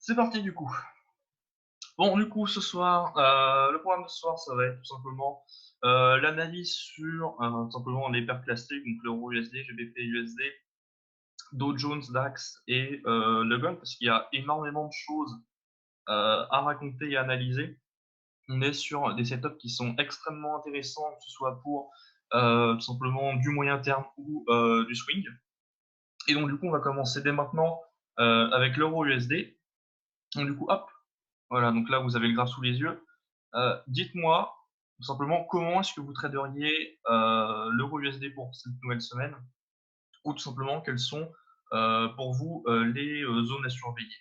C'est parti du coup. Bon, du coup, ce soir, le programme de ce soir, ça va être tout simplement l'analyse sur tout simplement les paires classiques, donc l'euro USD, GBP USD, Dow Jones, DAX et le gold, parce qu'il y a énormément de choses à raconter et à analyser. On est sur des setups qui sont extrêmement intéressants, que ce soit pour tout simplement du moyen terme ou du swing. Et donc, du coup, on va commencer dès maintenant avec l'euro USD. Donc, du coup, hop, voilà, donc là, vous avez le graphe sous les yeux. Dites-moi tout simplement comment est-ce que vous traderiez l'euro USD pour cette nouvelle semaine, ou tout simplement quelles sont pour vous les zones à surveiller.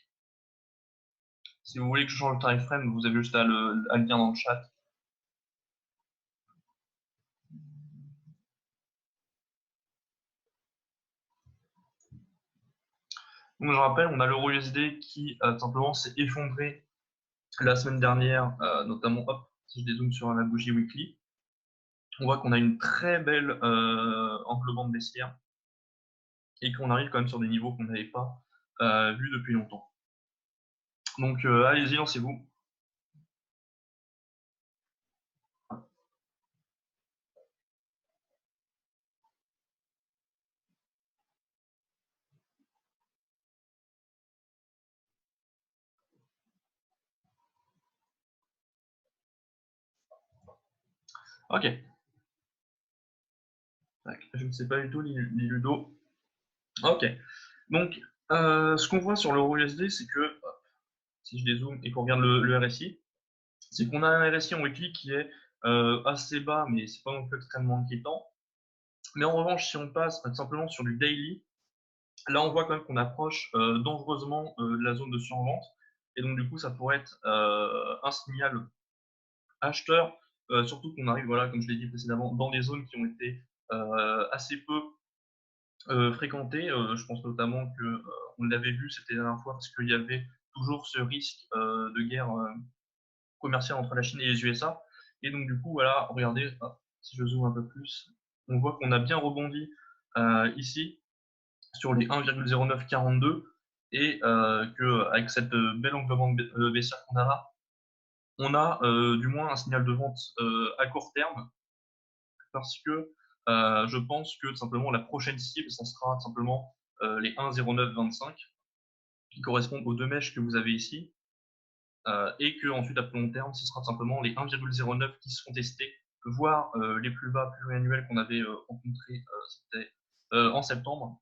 Si vous voulez que je change le time frame, vous avez juste à le dire dans le chat. Donc je rappelle, on a l'euro USD qui tout simplement s'est effondré la semaine dernière, notamment hop, si je dézoome sur la bougie weekly, on voit qu'on a une très belle englobante baissière et qu'on arrive quand même sur des niveaux qu'on n'avait pas vus depuis longtemps. Donc allez-y, lancez-vous. Ok. Tac, je ne sais pas du tout, ni Ludo. Ok. Donc, ce qu'on voit sur l'euro USD, c'est que, si je dézoome et qu'on regarde le RSI, c'est qu'on a un RSI en weekly qui est assez bas, mais c'est pas non plus extrêmement inquiétant. Mais en revanche, si on passe tout simplement sur du daily, là on voit quand même qu'on approche dangereusement de la zone de survente. Et donc du coup, ça pourrait être un signal acheteur, surtout qu'on arrive, voilà, comme je l'ai dit précédemment, dans des zones qui ont été assez peu fréquentées. Je pense notamment que on l'avait vu, c'était la dernière fois, parce qu'il y avait toujours ce risque de guerre commerciale entre la Chine et les USA. Et donc du coup, voilà, regardez, si je zoome un peu plus, on voit qu'on a bien rebondi ici sur les 1,0942 et que avec cette belle englobante baissière qu'on a là, on a du moins un signal de vente à court terme parce que je pense que tout simplement la prochaine cible, ça sera tout simplement les 1,0925 qui correspondent aux deux mèches que vous avez ici et que ensuite à plus long terme, ce sera tout simplement les 1,09 qui seront testés, voire les plus bas pluriannuels qu'on avait rencontrés c'était en septembre.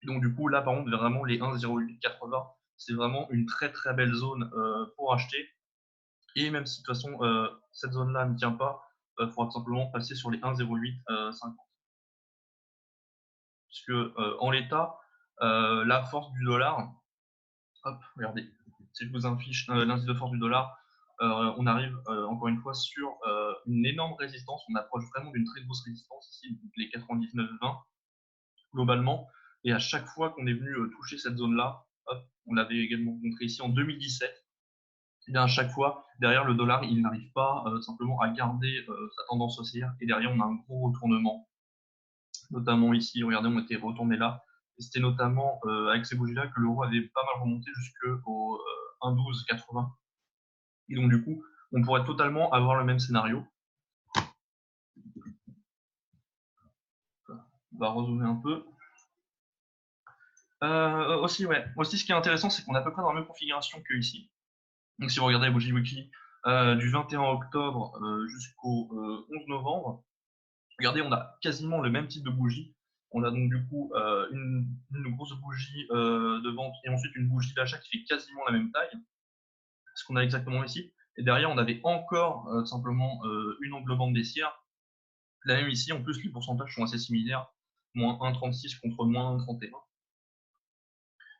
Donc du coup là par contre vraiment les 1,0880 c'est vraiment une très très belle zone pour acheter. Et même si de toute façon cette zone-là ne tient pas, il faudra tout simplement passer sur les 1,0850. Puisque en l'état, la force du dollar, hop, regardez, si je vous affiche l'indice de force du dollar, on arrive encore une fois sur une énorme résistance. On approche vraiment d'une très grosse résistance ici, les 99,20 globalement. Et à chaque fois qu'on est venu toucher cette zone-là, hop, on l'avait également montré ici en 2017. Et bien à chaque fois, derrière le dollar, il n'arrive pas simplement à garder sa tendance haussière. Et derrière, on a un gros retournement, notamment ici. Regardez, on était retourné là. Et c'était notamment avec ces bougies-là que l'euro avait pas mal remonté jusqu'au 1,1280. Et donc du coup, on pourrait totalement avoir le même scénario. On va rezoomer un peu. Aussi, ouais. Aussi, ce qui est intéressant, c'est qu'on est à peu près dans la même configuration que ici. Donc, si vous regardez la bougie Wiki du 21 octobre jusqu'au 11 novembre, regardez, on a quasiment le même type de bougie. On a donc du coup une grosse bougie de vente et ensuite une bougie d'achat qui fait quasiment la même taille, ce qu'on a exactement ici. Et derrière, on avait encore simplement une englobante baissière. La même ici, en plus, les pourcentages sont assez similaires, moins 1,36 contre moins 1,31.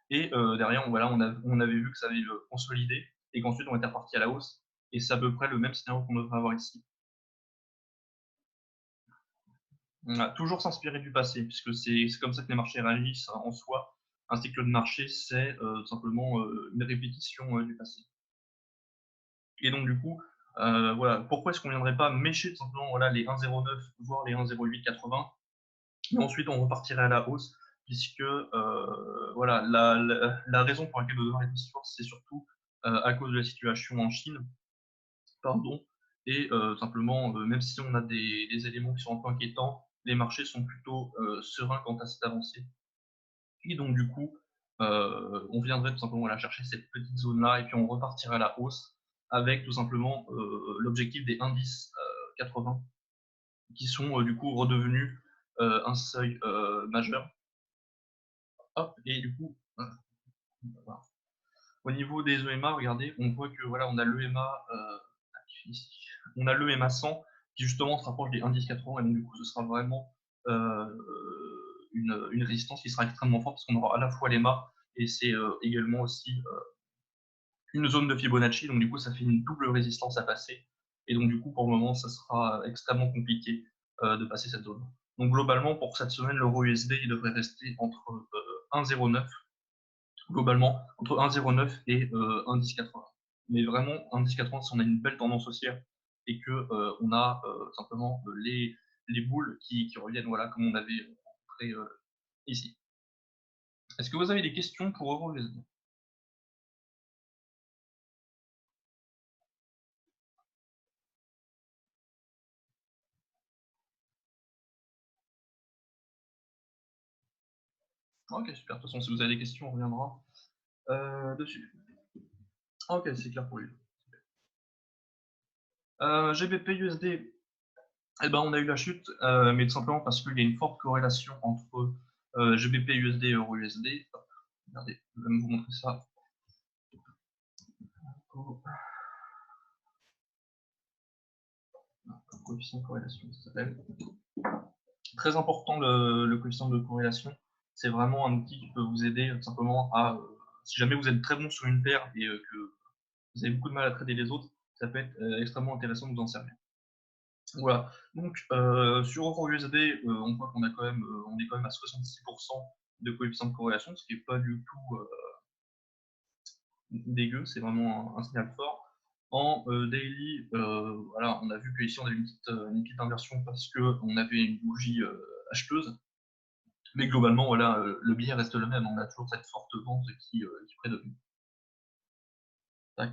Et derrière, voilà, on avait vu que ça avait consolidé et qu'ensuite on était reparti à la hausse. Et c'est à peu près le même scénario qu'on devrait avoir ici. On a toujours s'inspirer du passé, puisque c'est comme ça que les marchés réagissent en soi. Un cycle de marché, c'est simplement une répétition du passé. Et donc du coup, voilà, pourquoi est-ce qu'on ne viendrait pas mécher tout simplement voilà, les 1,09 voire les 1,0880 et ensuite on repartirait à la hausse puisque voilà, la raison pour laquelle le dollar est aussi fort, c'est surtout à cause de la situation en Chine, pardon, et simplement, même si on a des éléments qui sont un peu inquiétants, les marchés sont plutôt sereins quant à cette avancée. Et donc du coup, on viendrait tout simplement aller chercher cette petite zone-là et puis on repartirait à la hausse avec tout simplement l'objectif des indices 80 qui sont du coup redevenus un seuil majeur. Hop, et du coup, voilà. Au niveau des EMA, regardez, on voit que voilà, on a l'EMA ici, on a l'EMA 100 qui justement se rapproche des indices 80 et donc du coup ce sera vraiment euh, une résistance qui sera extrêmement forte parce qu'on aura à la fois l'EMA et c'est également aussi une zone de Fibonacci, donc du coup ça fait une double résistance à passer et donc du coup pour le moment ça sera extrêmement compliqué de passer cette zone. Donc globalement pour cette semaine l'euro USD il devrait rester entre 1,09 globalement entre 1,09 et 1,1080. Mais vraiment 1,1080 si on a une belle tendance haussière et que on a simplement les boules qui reviennent voilà comme on avait montré ici. Est-ce que vous avez des questions pour euro USD? Ok, super. De toute façon, si vous avez des questions, on reviendra dessus. Ok, c'est clair pour lui. GBP USD, eh ben, on a eu la chute, mais tout simplement parce qu'il y a une forte corrélation entre GBP USD et Euro USD. Regardez, je vais même vous montrer ça. Coefficient de corrélation, ça s'appelle. Très important le coefficient de corrélation. C'est vraiment un outil qui peut vous aider tout simplement à, si jamais vous êtes très bon sur une paire et que vous avez beaucoup de mal à trader les autres, ça peut être extrêmement intéressant de vous en servir. Voilà. Donc sur Euro USD, on voit qu'on a quand même, on est quand même à 66% de coefficient de corrélation, ce qui n'est pas du tout dégueu, c'est vraiment un signal fort. En daily, voilà, on a vu qu'ici on avait une petite inversion parce qu'on avait une bougie acheteuse. Mais globalement, voilà, le biais reste le même. On a toujours cette forte vente qui prédomine.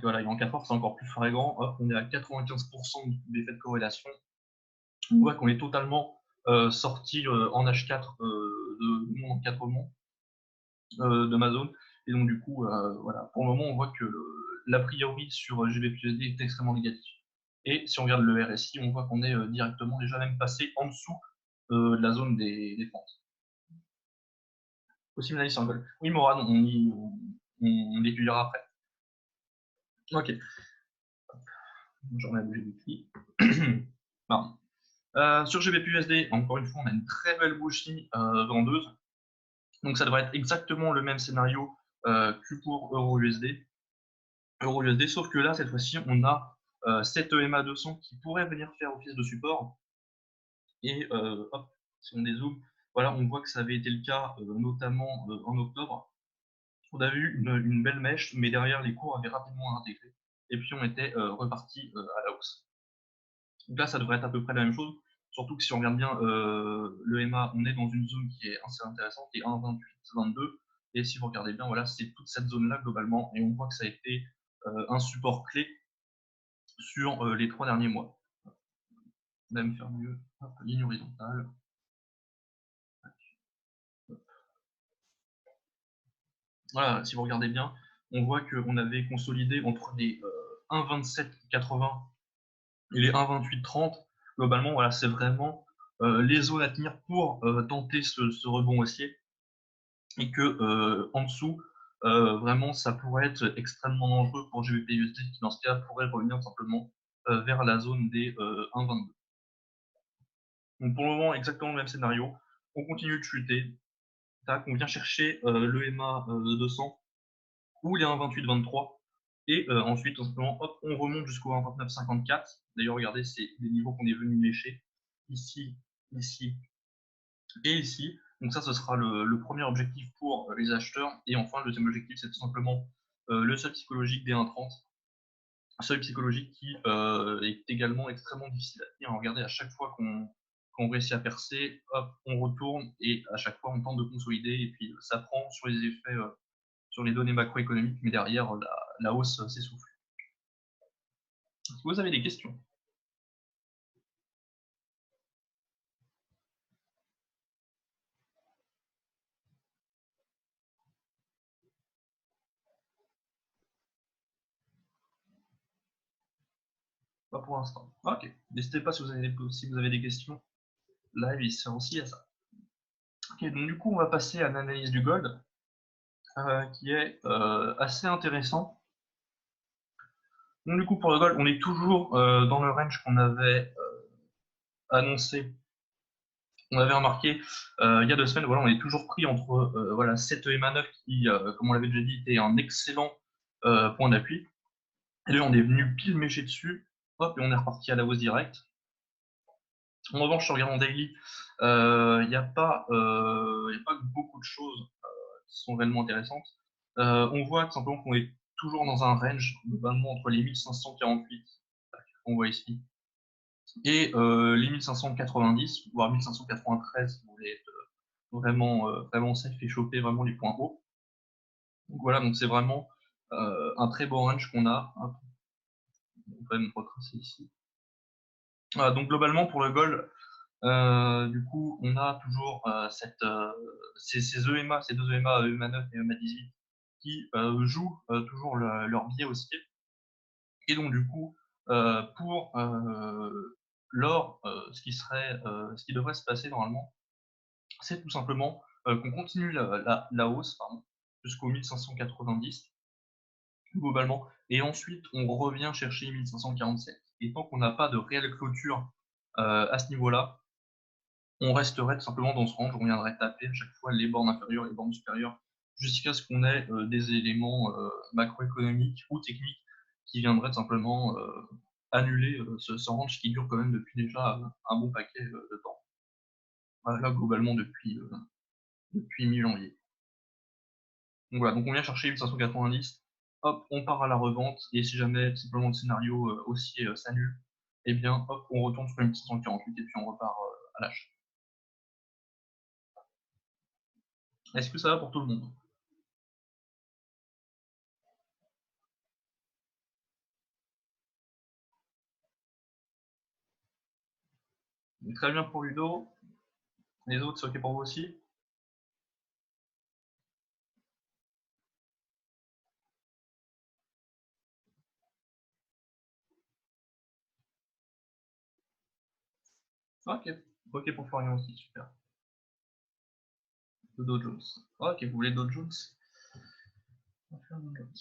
Voilà, et en 4 heures, c'est encore plus flagrant. Hop, on est à 95% d'effet de corrélation. On voit qu'on est totalement sorti en H4 de mon encadrement de ma zone. Et donc, du coup, voilà, pour le moment, on voit que l'a priori sur GBPUSD est extrêmement négatif. Et si on regarde le RSI, on voit qu'on est directement déjà même passé en dessous de la zone des fentes. Aussi, analyse symbole. Oui, Morane, on étudiera après. Ok. J'en ai bougé du pli. Pardon. Sur GBPUSD, encore une fois, on a une très belle bougie vendeuse. Donc ça devrait être exactement le même scénario que pour EURUSD. EURUSD, sauf que là, cette fois-ci, on a cette EMA 200 qui pourrait venir faire office de support. Et hop, si on dézoome, voilà, on voit que ça avait été le cas notamment en octobre. On a vu une belle mèche, mais derrière, les cours avaient rapidement intégré. Et puis on était reparti à la hausse. Donc là, ça devrait être à peu près la même chose. Surtout que si on regarde bien le MA, on est dans une zone qui est assez intéressante, qui est 1,28, 22. Et si vous regardez bien, voilà, c'est toute cette zone-là globalement. Et on voit que ça a été un support clé sur les 3 derniers mois. On va même faire mieux. Hop, ligne horizontale. Voilà, si vous regardez bien, on voit qu'on avait consolidé entre les 1,27,80 et les 1,28,30. Globalement, voilà, c'est vraiment les zones à tenir pour tenter ce rebond haussier. Et que en dessous, vraiment, ça pourrait être extrêmement dangereux pour GBP/USD qui, dans ce cas, pourrait revenir simplement vers la zone des 1,22. Donc pour le moment, exactement le même scénario. On continue de chuter. Tac, on vient chercher l'EMA 200 ou les 1,28-23. Et ensuite, tout simplement, hop, on remonte jusqu'au 1,29,54. D'ailleurs, regardez, c'est les niveaux qu'on est venu lécher. Ici, ici et ici. Donc ça, ce sera le premier objectif pour les acheteurs. Et enfin, le deuxième objectif, c'est tout simplement le seuil psychologique des 1,30. Un seuil psychologique qui est également extrêmement difficile à tenir. Regardez, à chaque fois quand on réussit à percer, hop, on retourne et à chaque fois on tente de consolider et puis ça prend sur les effets, sur les données macroéconomiques, mais derrière la hausse s'essouffle. Est-ce que vous avez des questions? Pas pour l'instant. Ok, n'hésitez pas si vous avez des questions. Live, il sert aussi à ça. Ok, donc du coup, on va passer à l'analyse du gold, qui est assez intéressant. Donc du coup, pour le gold, on est toujours dans le range qu'on avait annoncé, on avait remarqué il y a 2 semaines. Voilà, on est toujours pris entre voilà, 7 EMA 9 qui, comme on l'avait déjà dit, était un excellent point d'appui. Et là, on est venu pile mécher dessus, hop, et on est reparti à la hausse directe. En revanche, si on regarde en daily, il n'y a pas beaucoup de choses qui sont réellement intéressantes. On voit tout simplement qu'on est toujours dans un range, globalement entre les 1548, qu'on voit ici, et les 1590, voire 1593, si vous voulez être vraiment safe et choper vraiment les points hauts. Donc voilà, donc c'est vraiment un très beau range qu'on a. Hop, on peut même retracer ici. Voilà, donc globalement pour le gold, du coup, on a toujours ces EMA, ces deux EMA, EMA 9 et EMA 18, qui jouent toujours leur biais haussier. Et donc, du coup, pour l'or, ce qui devrait se passer normalement, c'est tout simplement qu'on continue la hausse jusqu'au 1590, globalement, et ensuite on revient chercher 1547. Et tant qu'on n'a pas de réelle clôture à ce niveau-là, on resterait tout simplement dans ce range, on viendrait taper à chaque fois les bornes inférieures et les bornes supérieures, jusqu'à ce qu'on ait des éléments macroéconomiques ou techniques qui viendraient tout simplement annuler ce range qui dure quand même depuis déjà un bon paquet de temps. Voilà, globalement depuis mi-janvier. Donc voilà, donc on vient chercher 1590, hop, on part à la revente, et si jamais tout simplement le scénario haussier s'annule, eh bien hop, on retourne sur 1548 et puis on repart à l'achat. Est-ce que ça va pour tout le monde? Très bien pour Ludo. Les autres, c'est OK pour vous aussi? OK. OK pour Florian aussi, super. Le Dow Jones. OK, vous voulez Dow Jones? On va faire Dow Jones.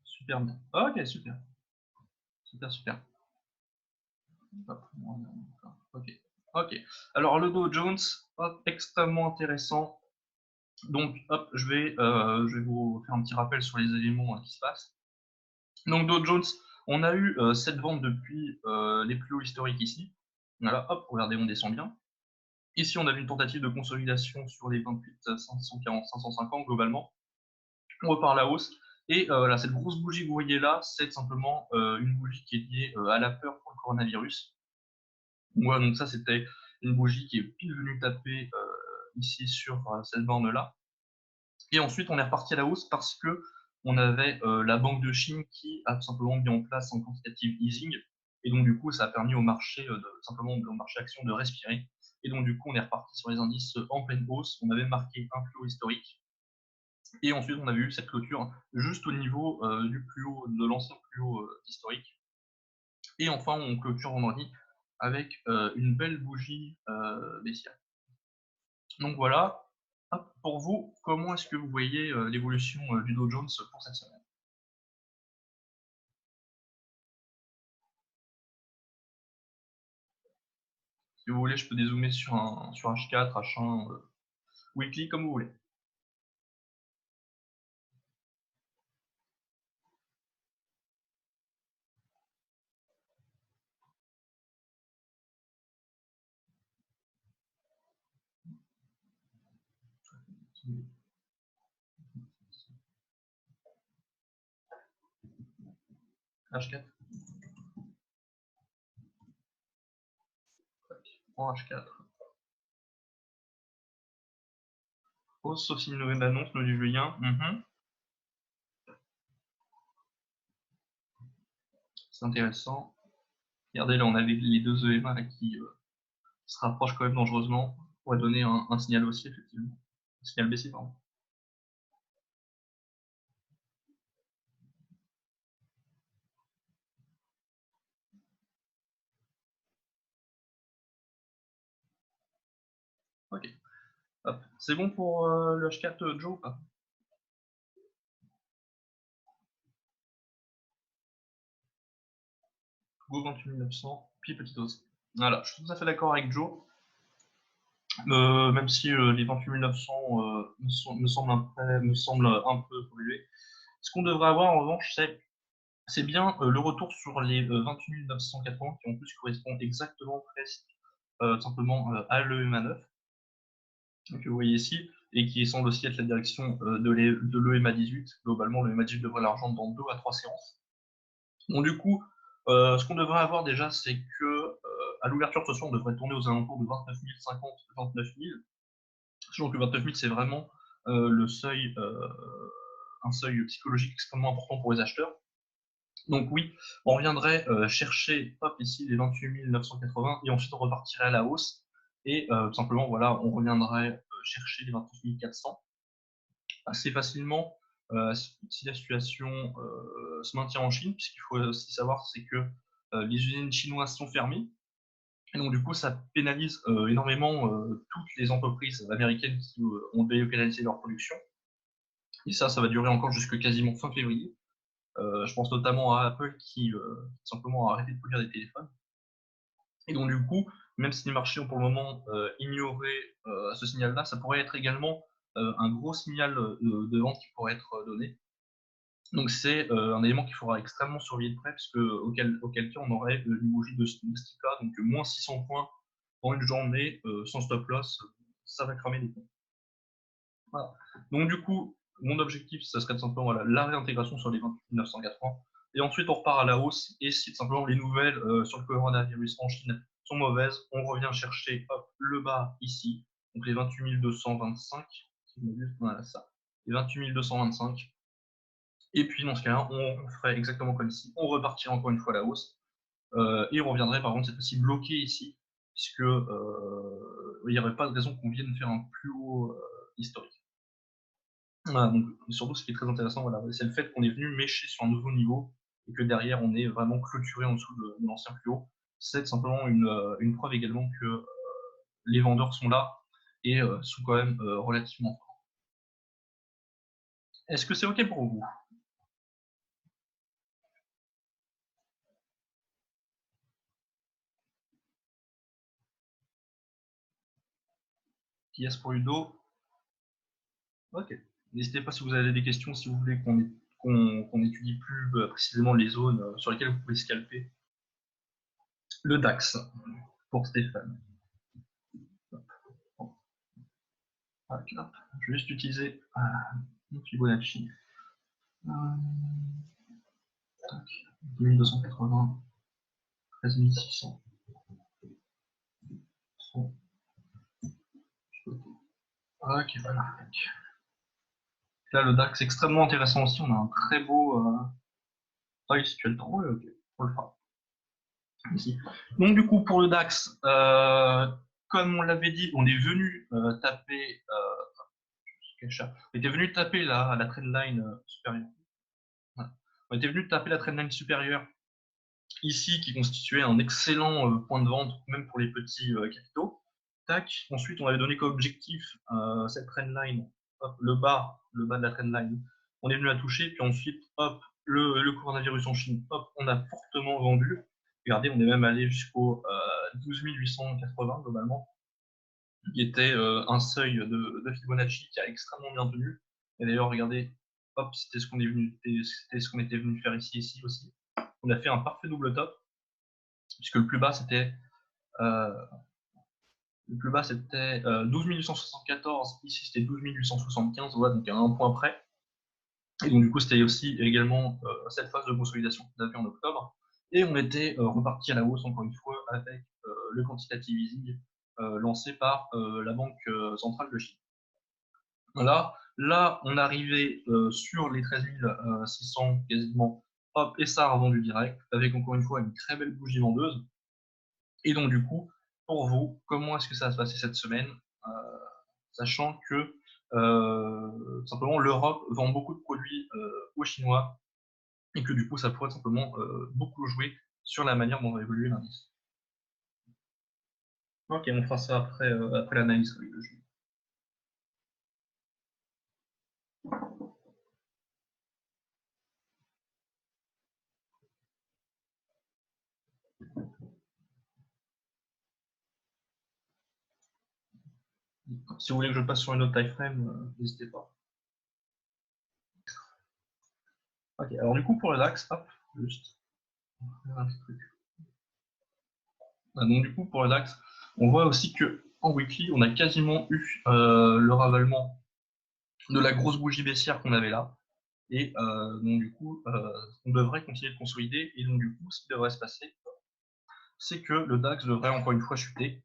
Super bien. OK, super. Super, super. Hop, OK. OK. Alors, le Dow Jones, hop, extrêmement intéressant. Donc, hop, je vais vous faire un petit rappel sur les éléments qui se passent. Donc, Dow Jones, on a eu cette vente depuis les plus hauts historiques ici. Voilà, hop, regardez, on descend bien. Ici, on a vu une tentative de consolidation sur les 28 540, 550 globalement. On repart à la hausse. Et voilà, cette grosse bougie que vous voyez là, c'est simplement une bougie qui est liée à la peur pour le coronavirus. Voilà, donc ça, c'était une bougie qui est pile venue taper ici sur cette borne-là. Et ensuite, on est reparti à la hausse parce que on avait la Banque de Chine qui a tout simplement mis en place un quantitative easing. Et donc, du coup, ça a permis au marché, simplement au marché action de respirer. Et donc, du coup, on est reparti sur les indices en pleine hausse. On avait marqué un plus haut historique. Et ensuite, on avait eu cette clôture juste au niveau du plus haut, de l'ancien plus haut historique. Et enfin, on clôture vendredi avec une belle bougie baissière. Donc voilà. Hop, pour vous, comment est-ce que vous voyez l'évolution du Dow Jones pour cette semaine? Si vous voulez, je peux dézoomer sur H4, H1, weekly, comme vous voulez. H4. En H4. Hausse, sauf si une nouvelle annonce, nous dit Julien. C'est intéressant. Regardez, là, on avait les deux EMA là, qui se rapprochent quand même dangereusement. On va donner un signal haussier, effectivement. Un signal baissier, pardon. Ok. C'est bon pour le H4 Joe ou pas? Go 28 900, puis petite hausse. Voilà, je suis tout à fait d'accord avec Joe. Même si les 28 900 me semblent un peu pollués. Ce qu'on devrait avoir en revanche, c'est bien le retour sur les 28 980 qui en plus correspond exactement presque simplement à l'EMA 9 que vous voyez ici et qui semble aussi être la direction de l'EMA 18. Globalement, l'EMA 18 devrait la rejoindre dans 2 à 3 séances. Donc du coup, ce qu'on devrait avoir déjà, c'est que à l'ouverture de ce soir, on devrait tourner aux alentours de 29 050, 29 000. Sachant que 29 000, c'est vraiment le seuil, un seuil psychologique extrêmement important pour les acheteurs. Donc oui, on reviendrait chercher hop, ici les 28 980 et ensuite on repartirait à la hausse. Et tout simplement, voilà, on reviendrait chercher les 29 400 assez facilement si la situation se maintient en Chine, puisqu'il faut aussi savoir, c'est que les usines chinoises sont fermées. Et donc, du coup, ça pénalise énormément toutes les entreprises américaines qui ont délocalisé leur production. Et ça va durer encore jusque quasiment fin février. Je pense notamment à Apple qui simplement a arrêté de produire des téléphones. Et donc, du coup, même si les marchés ont pour le moment ignoré ce signal-là, ça pourrait être également un gros signal de vente qui pourrait être donné. Donc, c'est un élément qu'il faudra extrêmement surveiller de près, parce que, auquel cas on aurait une bougie de ce type-là, donc moins 600 points en une journée, sans stop loss, ça va cramer des points. Voilà. Donc, du coup, mon objectif, ça serait tout simplement voilà, la réintégration sur les 28 980. Et ensuite, on repart à la hausse. Et si tout simplement les nouvelles sur le coronavirus en Chine sont mauvaises, on revient chercher hop, le bas ici, donc les 28 225. Si je m'abuse, voilà ça. Les 28 225. Et puis dans ce cas-là, on ferait exactement comme ici. On repartirait encore une fois à la hausse. Et on reviendrait par contre cette fois-ci bloqué ici, puisque il n'y aurait pas de raison qu'on vienne faire un plus haut historique. Voilà, donc surtout ce qui est très intéressant, voilà, c'est le fait qu'on est venu mécher sur un nouveau niveau et que derrière on est vraiment clôturé en dessous de l'ancien plus haut. C'est simplement une preuve également que les vendeurs sont là et sont quand même relativement forts. Est-ce que c'est OK pour vous? Qui est-ce pour Ludo? OK. N'hésitez pas si vous avez des questions, si vous voulez qu'on étudie plus précisément les zones sur lesquelles vous pouvez scalper. Le DAX pour Stéphane. Je vais juste utiliser mon Fibonacci. 2280, 13 600. Ok, voilà. Là, le DAX est extrêmement intéressant aussi. On a un très beau. Ah, si tu as le temps, ok, on le fera. Ici. Donc, du coup, pour le DAX, comme on l'avait dit, on est venu taper. On était venu taper la trendline supérieure. Ouais. On était venu taper la trendline supérieure ici, qui constituait un excellent point de vente, même pour les petits capitaux. Tac. Ensuite, on avait donné comme objectif cette trendline, hop, le bas de la trendline. On est venu la toucher, puis ensuite, hop, le coronavirus en Chine, hop, on a fortement vendu. Regardez, on est même allé jusqu'au 12 880 globalement, qui était un seuil de Fibonacci qui a extrêmement bien tenu. Et d'ailleurs, regardez, hop, c'était ce qu'on était venu faire ici aussi. On a fait un parfait double top, puisque le plus bas c'était 12 874, ici c'était 12 875, voilà, donc à un point près. Et donc du coup c'était aussi également cette phase de consolidation qu'on a fait en octobre. Et on était reparti à la hausse encore une fois avec le quantitative easing lancé par la Banque centrale de Chine. Là, on arrivait sur les 13 600 quasiment, hop, et ça a revendu direct, avec encore une fois une très belle bougie vendeuse. Et donc du coup, pour vous, comment est-ce que ça va se passer cette semaine, sachant que simplement l'Europe vend beaucoup de produits aux Chinois et que du coup ça pourrait simplement beaucoup jouer sur la manière dont va évoluer l'indice. Ok, on fera ça après l'analyse. Si vous voulez que je passe sur une autre time frame, n'hésitez pas. Ok, alors du coup pour le DAX, hop, juste un petit truc. Donc du coup pour le DAX, on voit aussi que en weekly, on a quasiment eu le ravalement de la grosse bougie baissière qu'on avait là. Et donc du coup, on devrait continuer de consolider. Et donc du coup, ce qui devrait se passer, c'est que le DAX devrait encore une fois chuter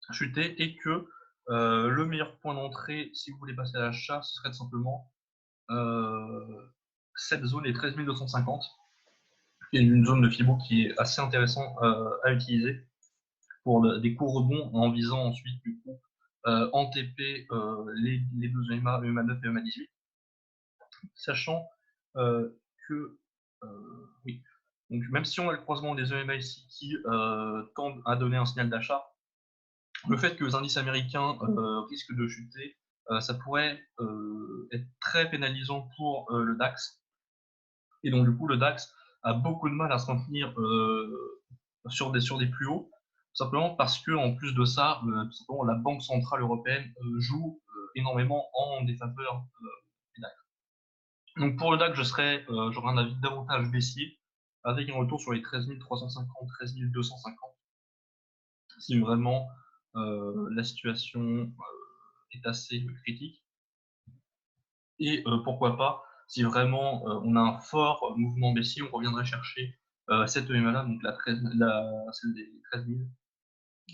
et que le meilleur point d'entrée, si vous voulez passer à l'achat, ce serait tout simplement cette zone est 13 250, qui est une zone de Fibo qui est assez intéressante à utiliser pour des courts rebonds en visant ensuite du coup en TP les 12 EMA, EMA 9 et EMA 18, sachant que oui. Donc, même si on a le croisement des EMA ici qui tendent à donner un signal d'achat, le fait que les indices américains risquent de chuter, ça pourrait être très pénalisant pour le DAX. Et donc, du coup, le DAX a beaucoup de mal à se maintenir sur des plus hauts, simplement parce que en plus de ça, tout simplement, la Banque centrale européenne joue énormément en défaveur du DAX. Donc pour le DAX, j'aurais un avis davantage baissier, avec un retour sur les 13 350, 13 250, si vraiment la situation est assez critique. Et pourquoi pas, si vraiment on a un fort mouvement baissier, on reviendrait chercher cette EMA-là, donc celle des 13 000,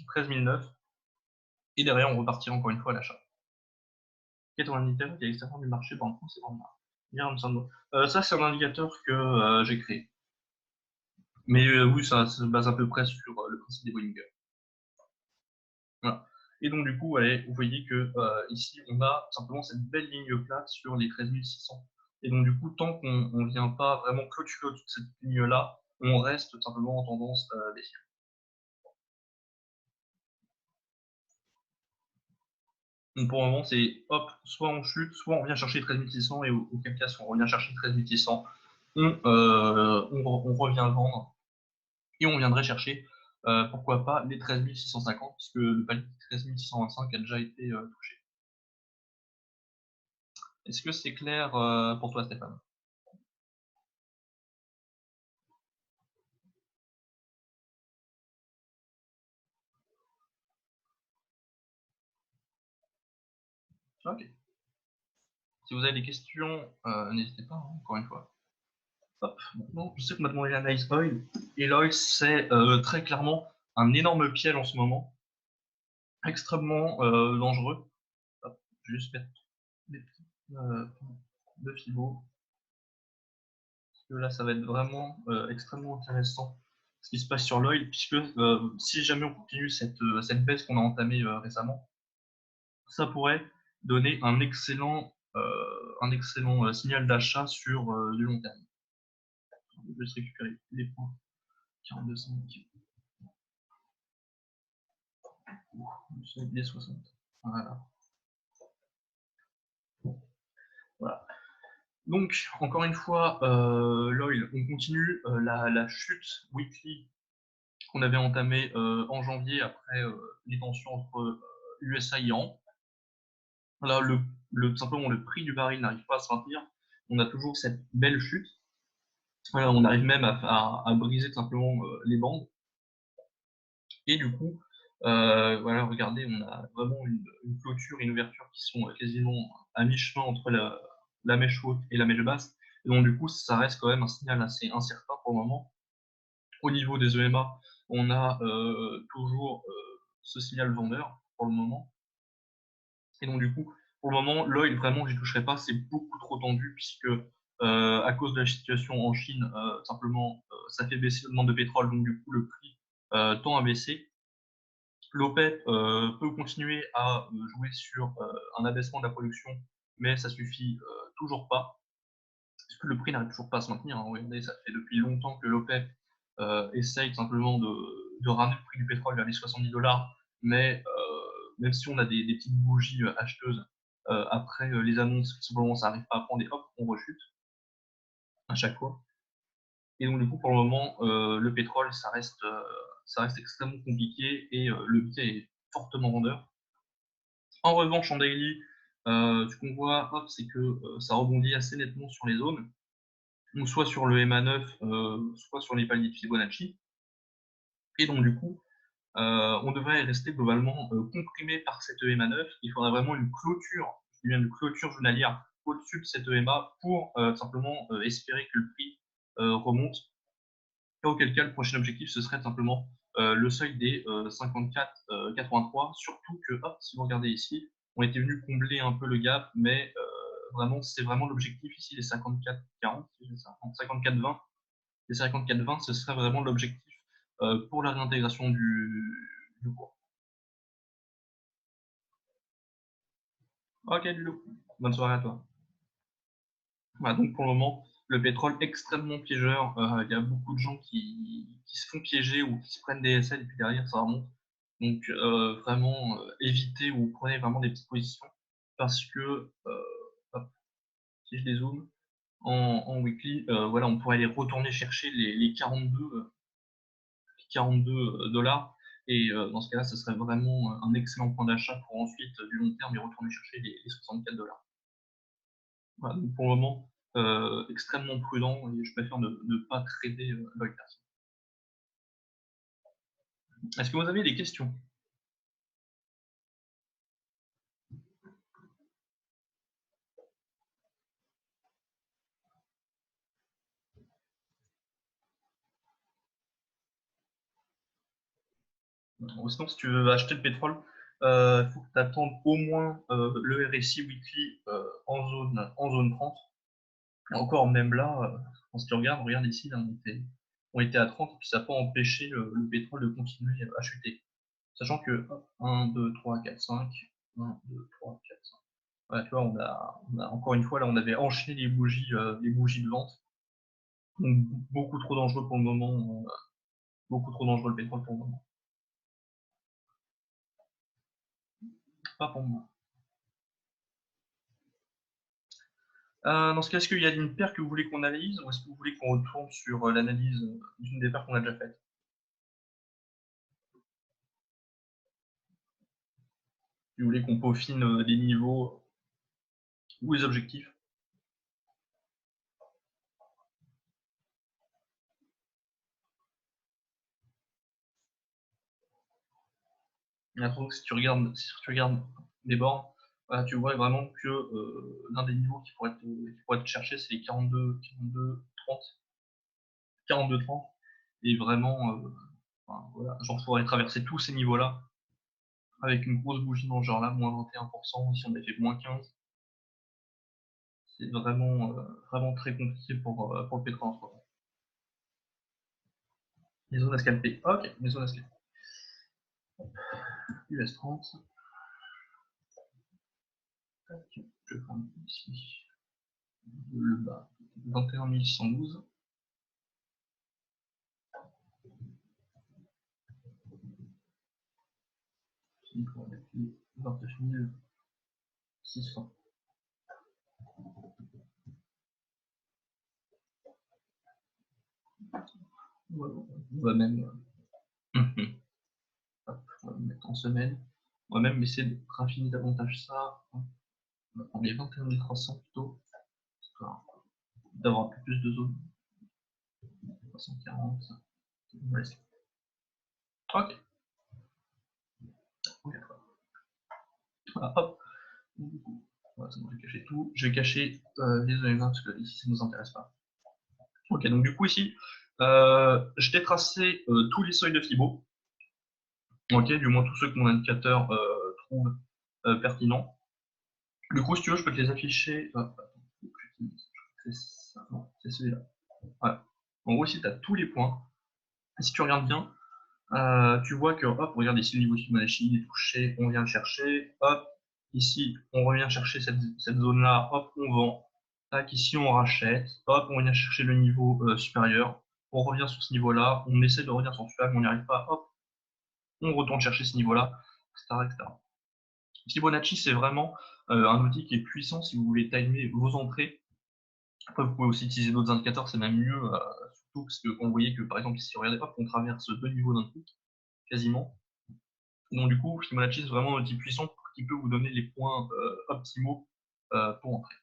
13 009, et derrière on repartira encore une fois à l'achat. Quel est ton indicateur qui est à l'extérieur du marché par exemple, c'est vraiment ça, c'est un indicateur que j'ai créé. Mais oui, ça se base à peu près sur le principe des Bollinger. Voilà. Et donc, du coup, allez, vous voyez que ici, on a simplement cette belle ligne plate sur les 13 600. Et donc, du coup, tant qu'on ne vient pas vraiment clôturer toute cette ligne-là, on reste tout simplement en tendance baissière. Donc, pour le moment, c'est hop, soit on chute, soit on vient chercher 13 600, et auquel cas, si on revient chercher 13 600, on revient vendre, et on viendrait chercher, pourquoi pas, les 13 650, puisque le palier 13 625 a déjà été touché. Est-ce que c'est clair pour toi, Stéphane? Ok. Si vous avez des questions, n'hésitez pas, hein, encore une fois. Hop. Maintenant, je sais qu'on m'a demandé l'analyse oil. Et l'oil, c'est très clairement un énorme piège en ce moment, extrêmement dangereux. Hop, je vais juste mettre des petits de Fibo. Parce que là, ça va être vraiment extrêmement intéressant ce qui se passe sur l'oil, puisque si jamais on continue cette baisse qu'on a entamée récemment, ça pourrait donner un excellent signal d'achat sur du long terme. Je vais juste récupérer les points 42,5. Les 60. Voilà. Voilà. Donc, encore une fois, l'oil, on continue la chute weekly qu'on avait entamée en janvier après les tensions entre USA et Iran. Là, simplement, le prix du baril n'arrive pas à se maintenir. On a toujours cette belle chute. On arrive même à briser tout simplement les bandes. Et du coup, voilà, regardez, on a vraiment une clôture et une ouverture qui sont quasiment à mi-chemin entre la mèche haute et la mèche basse. Et donc, du coup, ça reste quand même un signal assez incertain pour le moment. Au niveau des EMA, on a toujours ce signal vendeur pour le moment. Et donc du coup, pour le moment, l'oil, vraiment, j'y toucherai pas, c'est beaucoup trop tendu puisque à cause de la situation en Chine, simplement, ça fait baisser la demande de pétrole, donc du coup, le prix tend à baisser. L'OPEP peut continuer à jouer sur un abaissement de la production, mais ça suffit toujours pas, parce que le prix n'arrive toujours pas à se maintenir. Hein. Regardez, ça fait depuis longtemps que l'OPEP essaye simplement de ramener le prix du pétrole vers les 70 $, mais même si on a des petites bougies acheteuses, après les annonces, simplement ça n'arrive pas à prendre et hop, on rechute à chaque fois. Et donc du coup, pour le moment, le pétrole, ça reste extrêmement compliqué et le biais est fortement vendeur. En revanche, en daily, ce qu'on voit, hop, c'est que ça rebondit assez nettement sur les zones, donc soit sur le MA9, soit sur les paliers de Fibonacci. Et donc du coup, on devrait rester globalement comprimé par cette EMA9. Il faudrait vraiment une clôture, je dis bien une clôture journalière au-dessus de cette EMA pour simplement espérer que le prix remonte. Et auquel cas, le prochain objectif, ce serait simplement le seuil des 54,83. Surtout que, hop, si vous regardez ici, on était venu combler un peu le gap, mais vraiment, c'est vraiment l'objectif ici, les 54,40, si j'ai ça, 54,20. Les 54,20, ce serait vraiment l'objectif pour la réintégration du cours. Ok, Ludo. Bonne soirée à toi. Voilà, donc pour le moment, le pétrole extrêmement piégeur. Il y a beaucoup de gens qui se font piéger ou qui se prennent des SL et puis derrière ça remonte. Donc vraiment évitez ou prenez vraiment des petites positions parce que hop, si je dézoome en weekly, voilà, on pourrait aller retourner chercher les 42 $. Et dans ce cas-là, ce serait vraiment un excellent point d'achat pour ensuite, du long terme, et retourner chercher les 64 $. Voilà, donc pour le moment, extrêmement prudent et je préfère ne pas trader l'oil gas. Est-ce que vous avez des questions? Sinon, si tu veux acheter le pétrole, il faut que tu attendes au moins le RSI weekly en zone 30. Et encore, même là, si tu regardes ici, là, on était à 30 et puis ça n'a pas empêché le pétrole de continuer à chuter. Sachant que 1, 2, 3, 4, 5, 1, 2, 3, 4, 5. Ouais, tu vois, on a encore une fois, là, on avait enchaîné les bougies de vente. Donc, beaucoup trop dangereux pour le moment. Beaucoup trop dangereux le pétrole pour le moment. Pas pour moi. Dans ce cas, est-ce qu'il y a une paire que vous voulez qu'on analyse ou est-ce que vous voulez qu'on retourne sur l'analyse d'une des paires qu'on a déjà faites? Si vous voulez qu'on peaufine les niveaux ou les objectifs? Donc, si tu regardes les bords, voilà, tu vois vraiment que l'un des niveaux qui pourrait être cherché, c'est les 42, 30, 42, 30. Et vraiment, enfin, voilà, genre, il faudrait traverser tous ces niveaux-là avec une grosse bougie dans ce genre-là, moins 21%, si on avait fait moins 15. C'est vraiment très compliqué pour le pétrole en ce moment. Les zones à scalper. Ok, les zones à scalper. US 30. Je vais prendre ici le bas. 21 612. Ici, on va mettre 29 600. On va même, hop, on va le mettre en semaine. On va même essayer de raffiner davantage ça. On va prendre les 21 300 plutôt, histoire d'avoir un peu plus de zones. 340. On va laisser. Ok. Voilà, hop. Voilà, c'est bon, je vais cacher tout. Je vais cacher les zones parce que ici, ça ne nous intéresse pas. Ok, donc du coup, ici, je t'ai tracé tous les seuils de Fibo. Ok, du moins tous ceux que mon indicateur trouve pertinents. Du coup, si tu veux, je peux te les afficher. C'est ça, non, c'est celui-là. Voilà. En gros, ici, tu as tous les points. Et si tu regardes bien, tu vois que, hop, regarde ici le niveau de Fibonacci, il est touché, on vient le chercher, hop, ici, on revient chercher cette zone-là, hop, on vend, tac, ici, on rachète, hop, on vient chercher le niveau supérieur, on revient sur ce niveau-là, on essaie de revenir sur celui-là, mais on n'y arrive pas, hop, on retourne chercher ce niveau-là, etc., etc. Fibonacci, c'est vraiment un outil qui est puissant si vous voulez timer vos entrées. Après, vous pouvez aussi utiliser d'autres indicateurs, c'est même mieux, surtout parce que quand vous voyez que, par exemple, ici, regardez, hop, on traverse deux niveaux d'un coup, quasiment. Donc, du coup, Fibonacci, c'est vraiment un outil puissant qui peut vous donner les points optimaux pour entrer.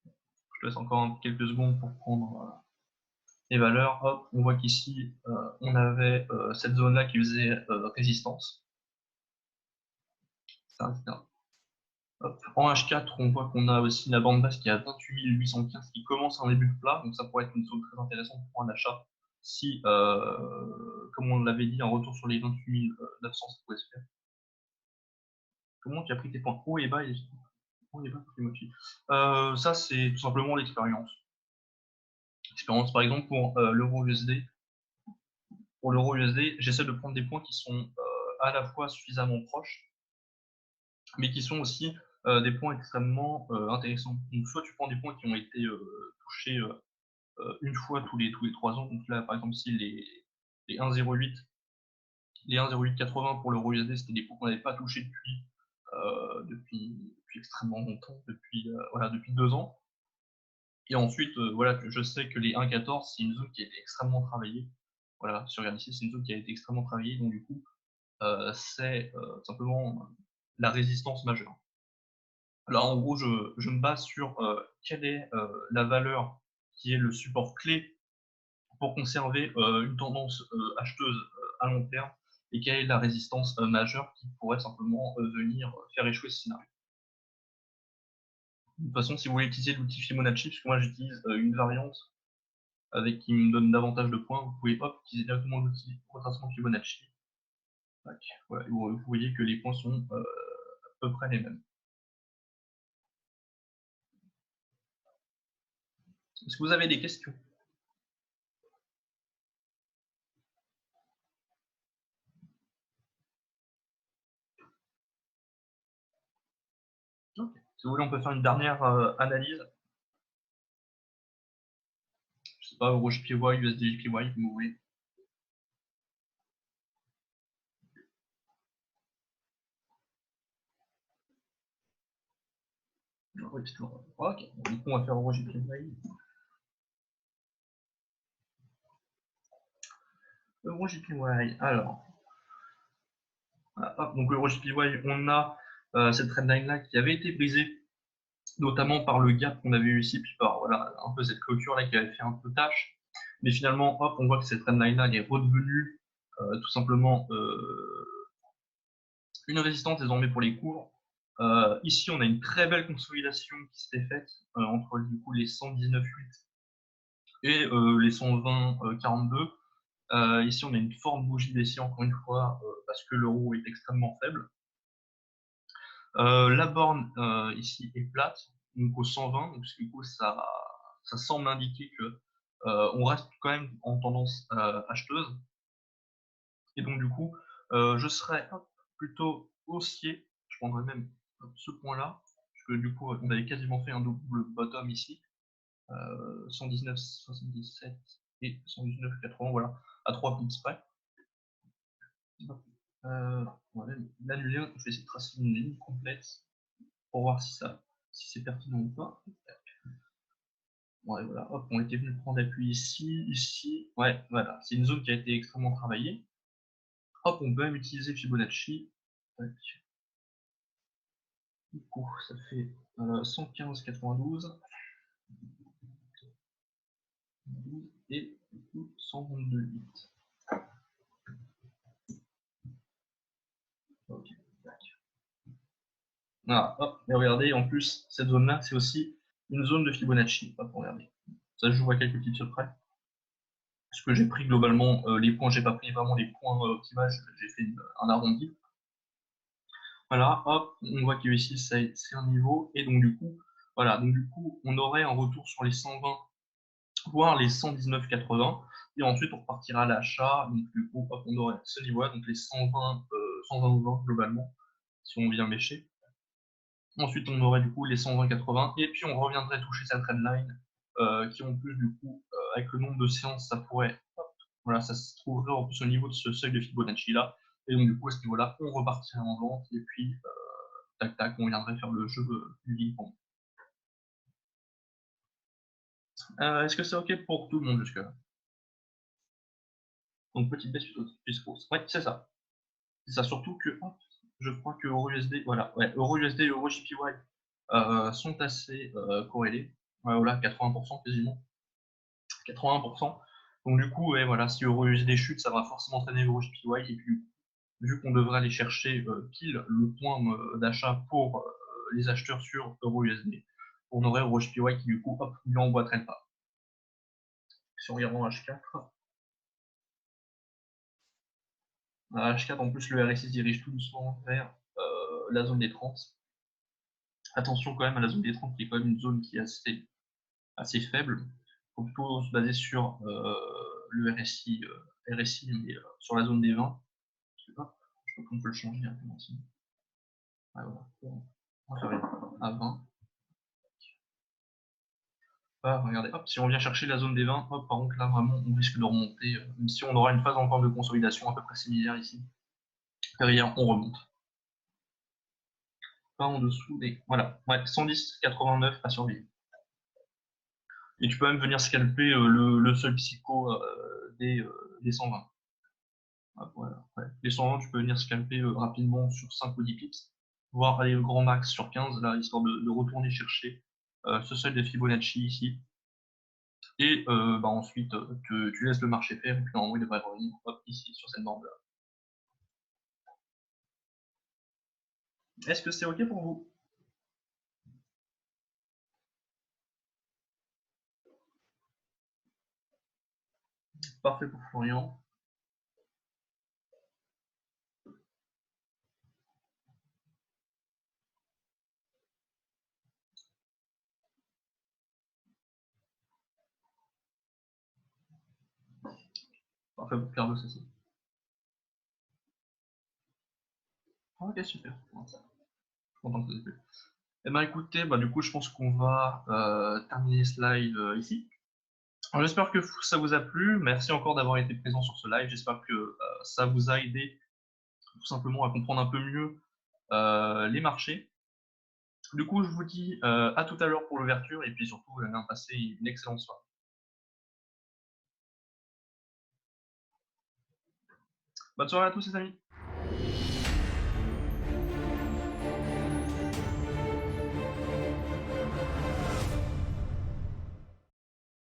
Je te laisse encore quelques secondes pour prendre les valeurs. Hop, on voit qu'ici, on avait cette zone-là qui faisait résistance. Etc. Hop. En H4, on voit qu'on a aussi la bande basse qui est à 28 815 qui commence un début de plat, donc ça pourrait être une zone très intéressante pour un achat si, comme on l'avait dit, un retour sur les 28 900, ça pourrait se faire. Comment tu as pris tes points haut et bas ça, c'est tout simplement l'expérience. L'expérience, par exemple, pour l'euro USD. Pour l'euro USD, j'essaie de prendre des points qui sont à la fois suffisamment proches, mais qui sont aussi des points extrêmement intéressants. Donc, soit tu prends des points qui ont été touchés une fois tous les 3 ans. Donc là, par exemple, ici, les 1,08, les 1,0880 pour l'euro USD, c'était des points qu'on n'avait pas touchés depuis extrêmement longtemps, depuis 2 ans. Et ensuite, voilà, je sais que les 1,14, c'est une zone qui a été extrêmement travaillée. Voilà, si on regarde ici, c'est une zone qui a été extrêmement travaillée, donc du coup, c'est simplement la résistance majeure. Alors en gros, je me base sur quelle est la valeur qui est le support clé pour conserver une tendance acheteuse à long terme et quelle est la résistance majeure qui pourrait simplement venir faire échouer ce scénario. De toute façon, si vous voulez utiliser l'outil Fibonacci, parce que moi j'utilise une variante avec qui me donne davantage de points, vous pouvez hop, utiliser directement l'outil retracement Fibonacci. Voilà, vous voyez que les points sont à peu près les mêmes. Est-ce que vous avez des questions? Okay. Si vous voulez, on peut faire une dernière analyse. Je sais pas, EuroJPY, USDJPY, comme vous voulez. Ok, du coup, on va faire EuroJPY. EuroJPY, alors. Donc EuroJPY, on a cette trendline là qui avait été brisée, notamment par le gap qu'on avait eu ici, puis par voilà, un peu cette clôture là qui avait fait un peu tâche. Mais finalement, hop, on voit que cette trendline là elle est redevenue tout simplement une résistance désormais pour les cours. Ici, on a une très belle consolidation qui s'était faite entre du coup les 119,8 et les 120,42. Ici, on a une forte bougie baissière encore une fois parce que l'euro est extrêmement faible. La borne ici est plate, donc au 120, donc du coup ça semble indiquer que on reste quand même en tendance acheteuse. Et donc du coup, je serais plutôt haussier. Je prendrais même ce point-là, parce que du coup on avait quasiment fait un double bottom ici, 119,77 et 119,80, voilà, à 3 pips près. Voilà, l'annuler, je vais essayer de tracer une ligne complète pour voir si c'est pertinent ou pas. Ouais, voilà, hop, on était venu prendre appui ici, ici. Ouais, voilà, c'est une zone qui a été extrêmement travaillée. Hop, on peut même utiliser Fibonacci. Tac. Du coup, ça fait 115,92 et du coup 122,8. Ok, tac. Voilà, hop, et regardez, en plus, cette zone-là, c'est aussi une zone de Fibonacci. Hop, regardez. Ça se joue à quelques petites près. que j'ai pris globalement les points, j'ai pas pris vraiment les points optimales, j'ai fait un arrondi. Voilà, hop, on voit que ici c'est un niveau, et donc du coup, voilà, donc du coup, on aurait un retour sur les 120, voire les 119,80, et ensuite on repartira à l'achat, donc du coup, hop, on aurait ce niveau-là, donc les 120, 120 globalement, si on vient mécher. Ensuite, on aurait du coup les 120,80, et puis on reviendrait toucher cette trendline, qui en plus, du coup, avec le nombre de séances, ça pourrait, hop, voilà, ça se trouverait en plus au niveau de ce seuil de Fibonacci là, et donc du coup, à ce niveau-là, on repartirait en vente, et puis, tac tac, on viendrait faire le jeu du ping-pong. Est-ce que c'est OK pour tout le monde jusque-là? Donc petite baisse puisqu'on ouais, c'est ça. C'est ça, surtout que, hop, je crois que EURUSD, voilà, ouais, EURUSD et EUROJPY sont assez corrélés. Ouais, voilà, 80% quasiment. 81%. Donc du coup, ouais, voilà, si EURUSD chute, ça va forcément entraîner EUROJPY. Et puis, vu qu'on devrait aller chercher pile le point d'achat pour les acheteurs sur EURUSD, on aurait EUROJPY qui du coup, hop, lui emboîterait le pas. Si on regarde en H4, à H4 en plus le RSI se dirige tout doucement vers la zone des 30. Attention quand même à la zone des 30 qui est quand même une zone qui est assez faible. Il faut plutôt se baser sur le RSI, mais sur la zone des 20. Je crois qu'on peut le changer directement ici. Ouais, voilà. On va faire à 20. Ah, regardez, hop, si on vient chercher la zone des 20, hop, par contre là vraiment on risque de remonter, même si on aura une phase encore de consolidation à peu près similaire ici. Derrière on remonte. Pas en dessous des. Voilà, ouais, 110,89 à surveiller. Et tu peux même venir scalper le seul psycho des 120. Ah, voilà, ouais. Les 120, tu peux venir scalper rapidement sur 5 ou 10 pips, voire aller au grand max sur 15, là, histoire de retourner chercher ce seuil de Fibonacci ici. Et bah, ensuite, tu laisses le marché faire, et puis normalement, il devrait revenir hop, ici, sur cette norme-là. Est-ce que c'est OK pour vous? Parfait pour Florian. Parfait pour Pierre de ceci. Ok, super. Je suis content que ça ait plu. Eh ben écoutez, bah, du coup, je pense qu'on va terminer ce live ici. J'espère que ça vous a plu. Merci encore d'avoir été présent sur ce live. J'espère que ça vous a aidé tout simplement à comprendre un peu mieux les marchés. Du coup, je vous dis à tout à l'heure pour l'ouverture, et puis surtout, passez une excellente soirée. Bonne soirée à tous les amis.